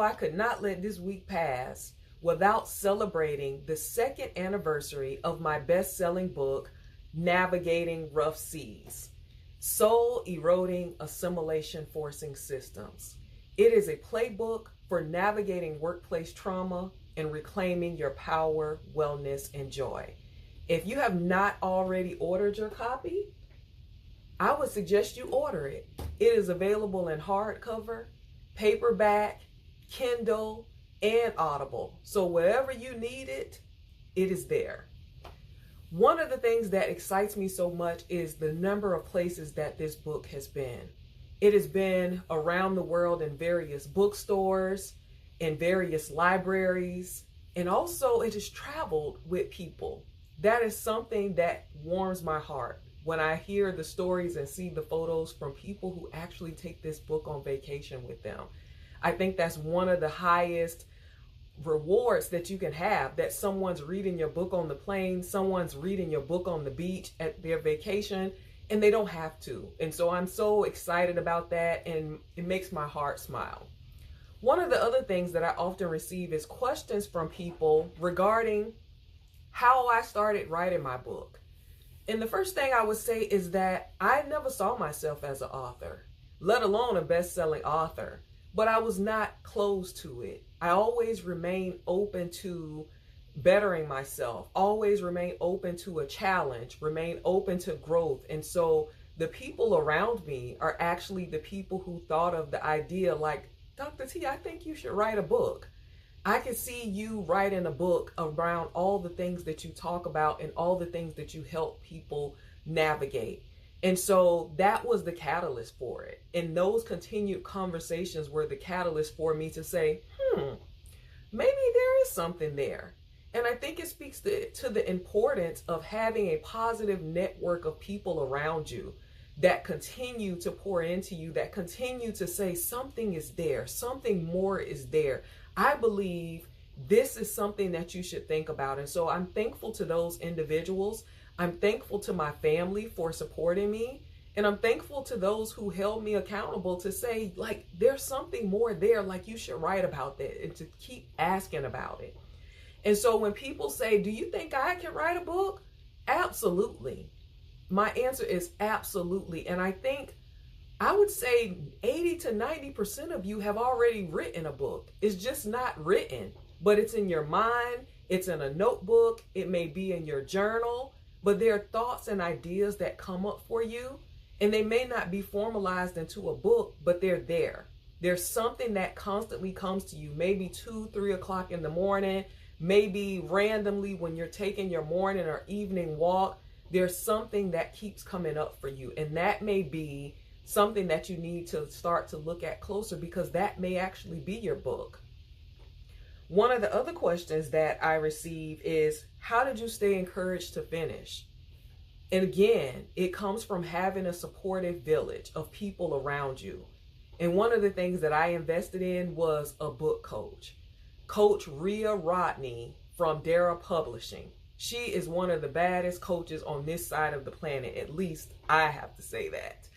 I could not let this week pass without celebrating the 2nd anniversary of my best-selling book, Navigating Rough S.E.A.S, Soul Eroding Assimilation-Forcing Systems. It is a playbook for navigating workplace trauma and reclaiming your power, wellness, and joy. If you have not already ordered your copy, I would suggest you order it. It is available in hardcover, paperback, Kindle, and Audible. So wherever you need it, it is there. One of the things that excites me so much is the number of places that this book has been. It has been around the world in various bookstores, in various libraries, and also it has traveled with people. That is something that warms my heart when I hear the stories and see the photos from people who actually take this book on vacation with them. I think that's one of the highest rewards that you can have, that someone's reading your book on the plane, someone's reading your book on the beach at their vacation, and they don't have to. And so I'm so excited about that, and it makes my heart smile. One of the other things that I often receive is questions from people regarding how I started writing my book. And the first thing I would say is that I never saw myself as an author, let alone a best-selling author, but I was not closed to it. I always remained open to bettering myself, always remain open to a challenge, remain open to growth. And so the people around me are actually the people who thought of the idea like, Dr. T, I think you should write a book. I can see you writing a book around all the things that you talk about and all the things that you help people navigate. And so that was the catalyst for it. And those continued conversations were the catalyst for me to say, maybe there is something there. And I think it speaks to the importance of having a positive network of people around you that continue to pour into you, that continue to say something is there, something more is there. I believe this is something that you should think about. And so I'm thankful to those individuals. I'm thankful to my family for supporting me. And I'm thankful to those who held me accountable to say, like, there's something more there, like you should write about that, and to keep asking about it. And so when people say, do you think I can write a book? Absolutely. My answer is absolutely. And I think I would say 80 to 90% of you have already written a book. It's just not written, but it's in your mind. It's in a notebook. It may be in your journal, but there are thoughts and ideas that come up for you, and they may not be formalized into a book, but they're there. There's something that constantly comes to you, maybe 2, 3 o'clock in the morning, maybe randomly when you're taking your morning or evening walk. There's something that keeps coming up for you, and that may be something that you need to start to look at closer, because that may actually be your book. One of the other questions that I receive is, how did you stay encouraged to finish? And again, it comes from having a supportive village of people around you. And one of the things that I invested in was a book coach, Coach Rhea Rodney from Dara Publishing. She is one of the baddest coaches on this side of the planet, at least I have to say that.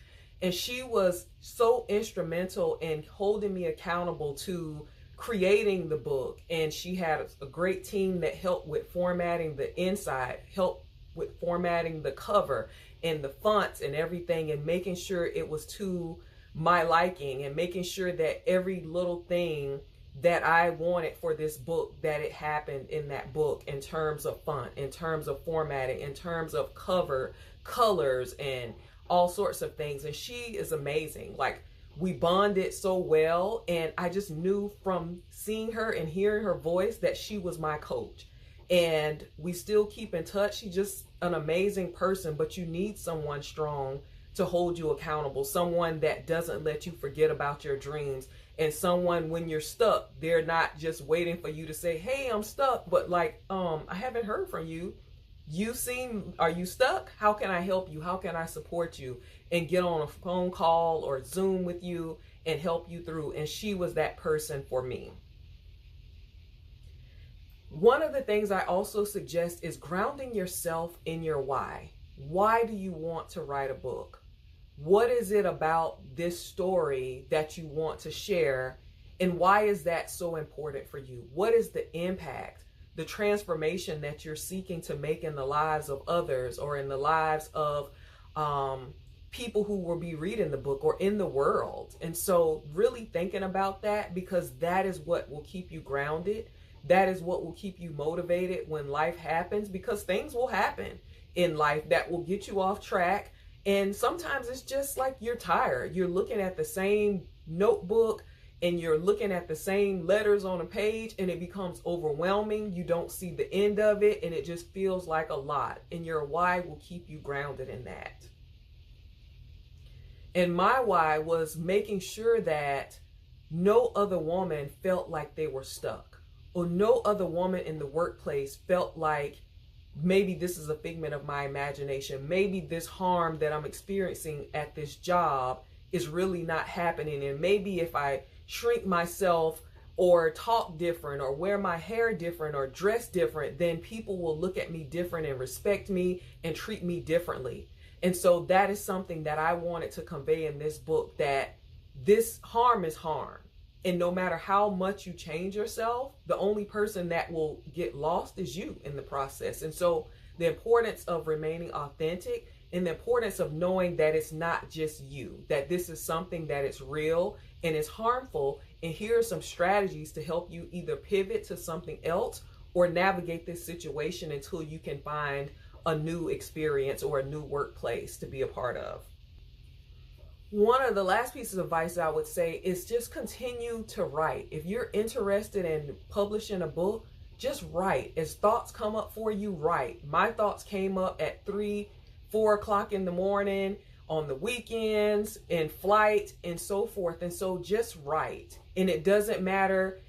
And she was so instrumental in holding me accountable to creating the book. And she had a great team that helped with formatting the inside, helped with formatting the cover and the fonts and everything, and making sure it was to my liking, and making sure that every little thing that I wanted for this book, that it happened in that book, in terms of font, in terms of formatting, in terms of cover, colors, and all sorts of things. And she is amazing. Like, we bonded so well, and I just knew from seeing her and hearing her voice that she was my coach. And we still keep in touch. She's just an amazing person, but you need someone strong to hold you accountable, someone that doesn't let you forget about your dreams, and someone when you're stuck, they're not just waiting for you to say, hey, I'm stuck, but like, I haven't heard from you. Are you stuck? How can I help you? How can I support you? And get on a phone call or Zoom with you and help you through. And she was that person for me. One of the things I also suggest is grounding yourself in your why. Why do you want to write a book? What is it about this story that you want to share? And why is that so important for you? What is the impact, the transformation that you're seeking to make in the lives of others or in the lives of people who will be reading the book or in the world? And so really thinking about that, because that is what will keep you grounded. That is what will keep you motivated when life happens, because things will happen in life that will get you off track. And sometimes it's just like you're tired. You're looking at the same notebook and you're looking at the same letters on a page, and it becomes overwhelming. You don't see the end of it, and it just feels like a lot. And your why will keep you grounded in that. And my why was making sure that no other woman felt like they were stuck, or no other woman in the workplace felt like maybe this is a figment of my imagination. Maybe this harm that I'm experiencing at this job is really not happening. And maybe if I shrink myself or talk different or wear my hair different or dress different, then people will look at me different and respect me and treat me differently. And so that is something that I wanted to convey in this book, that this harm is harm. And no matter how much you change yourself, the only person that will get lost is you in the process. And so the importance of remaining authentic, and the importance of knowing that it's not just you, that this is something that is real and is harmful. And here are some strategies to help you either pivot to something else or navigate this situation until you can find a new experience or a new workplace to be a part of. One of the last pieces of advice I would say is just continue to write. If you're interested in publishing a book, just write. As thoughts come up for you, write. My thoughts came up at 3, 4 o'clock in the morning, on the weekends, in flight, and so forth. And so just write. And it doesn't matter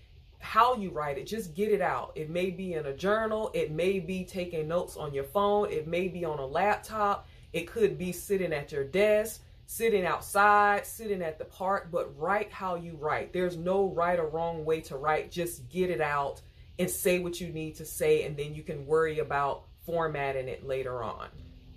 how you write it, just get it out. It may be in a journal, it may be taking notes on your phone, it may be on a laptop, it could be sitting at your desk, sitting outside, sitting at the park, but write how you write. There's no right or wrong way to write. Just get it out and say what you need to say, and then you can worry about formatting it later on.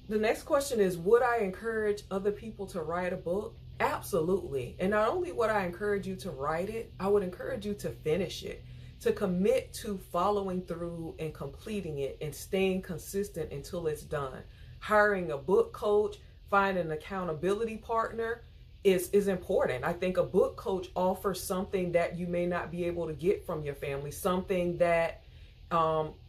The next question is, would I encourage other people to write a book? Absolutely. And not only would I encourage you to write it, I would encourage you to finish it, to commit to following through and completing it and staying consistent until it's done. Hiring a book coach, finding an accountability partner is important. I think a book coach offers something that you may not be able to get from your family, something that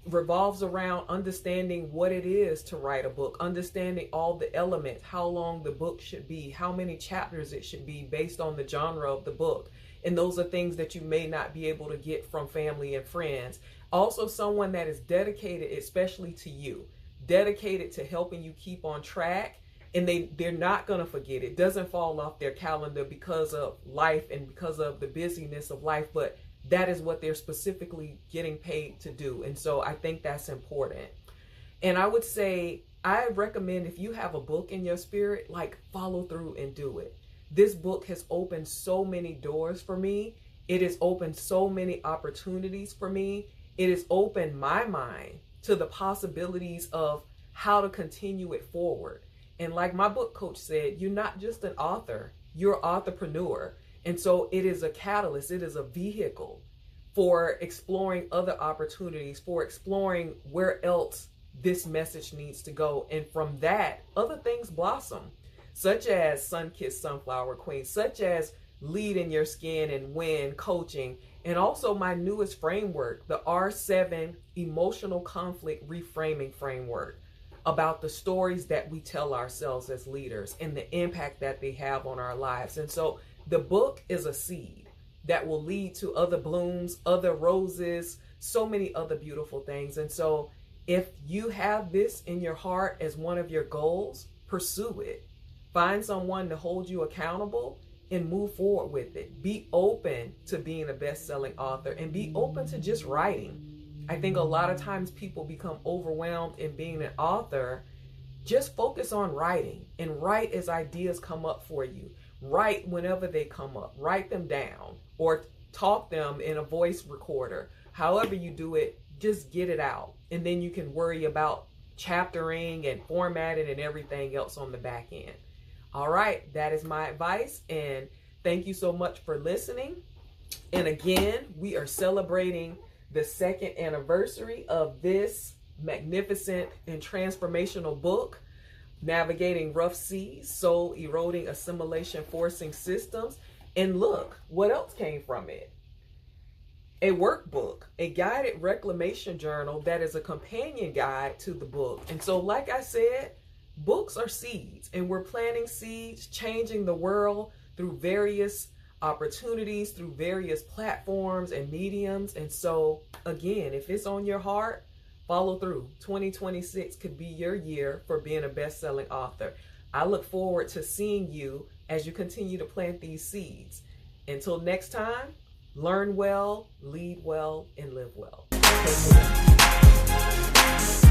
revolves around understanding what it is to write a book, understanding all the elements, how long the book should be, how many chapters it should be based on the genre of the book. And those are things that you may not be able to get from family and friends. Also, someone that is dedicated, especially to you, dedicated to helping you keep on track. And they're not going to forget it. It doesn't fall off their calendar because of life and because of the busyness of life, but that is what they're specifically getting paid to do. And so I think that's important. And I would say, I recommend, if you have a book in your spirit, like, follow through and do it. This book has opened so many doors for me. It has opened so many opportunities for me. It has opened my mind to the possibilities of how to continue it forward. And like my book coach said, you're not just an author, you're an authorpreneur. And so it is a catalyst, it is a vehicle for exploring other opportunities, for exploring where else this message needs to go. And from that, other things blossom, such as 𝘁cie𝗅𝗶𝗿𝗁, such as Lead in Your Skin and Win coaching, and also my newest framework, the R7 Emotional Conflict Reframing Framework, about the stories that we tell ourselves as leaders and the impact that they have on our lives. And so the book is a seed that will lead to other blooms, other roses, so many other beautiful things. And so if you have this in your heart as one of your goals, pursue it. Find someone to hold you accountable and move forward with it. Be open to being a best-selling author and be open to just writing. I think a lot of times people become overwhelmed in being an author. Just focus on writing and write as ideas come up for you. Write whenever they come up. Write them down or talk them in a voice recorder. However you do it, just get it out. And then you can worry about chaptering and formatting and everything else on the back end. All right, that is my advice. And thank you so much for listening. And again, we are celebrating the 2nd anniversary of this magnificent and transformational book, Navigating Rough Seas, Soul Eroding Assimilation-Forcing Systems. And look, what else came from it? A workbook, a guided reclamation journal that is a companion guide to the book. And so, like I said, books are seeds, and we're planting seeds, changing the world through various opportunities, through various platforms and mediums. And so, again, if it's on your heart, follow through. 2026 could be your year for being a best-selling author. I look forward to seeing you as you continue to plant these seeds. Until next time, learn well, lead well, and live well. Take care.